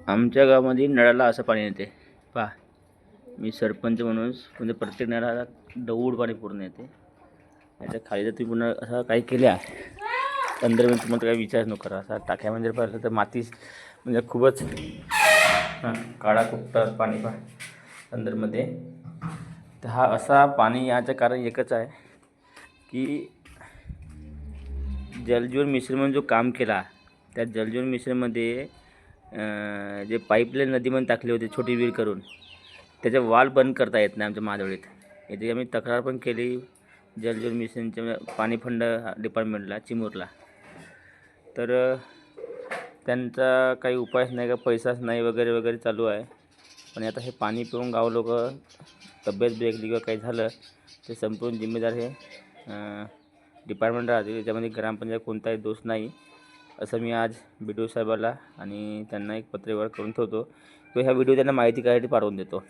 आमच्या गावामध्ये नळाला असं पाणी येते पहा. मी सरपंच म्हणून म्हणजे प्रत्येक नळाला दौड पाणी पूर्ण येते. याच्या खाली जर तुम्ही पुन्हा असं काही केल्या 15 मिनिट तुम्हाला काही विचार नको करा. असा टाक्यामध्ये जर पाहिलं तर माती म्हणजे खूपच काळा कुठं पाणी पहा अंदरमध्ये. तर हा असा पाणी याचं कारण एकच आहे की जलजीवन मिशनमध्ये जो काम केला त्या जलजीवन मिशनमध्ये जे पाईपलाईन नदीमध्ये टाकले होते छोटी विहीर करून त्याचे वाल बंद करता येत नाही आमच्या महादवडीत. याची आम्ही तक्रार पण केली जलजीवन मिशनच्या पाणी फंड डिपार्टमेंटला चिमूरला. तर त्यांचा काही उपायच नाही का पैसाच नाही वगैरे वगैरे चालू आहे. पण आता हे पाणी पिऊन गाव लोक तब्येत बिघडली किंवा काही झालं ते संपूर्ण जिम्मेदार हे डिपार्टमेंट राहते. त्याच्यामध्ये ग्रामपंचायत कोणताही दोष नाही असं मी आज BDO साहेबाला आणि त्यांना एक पत्र व्यवहार करून ठेवतो किंवा ह्या व्हिडिओ त्यांना माहिती करायसाठी पाठवून देतो.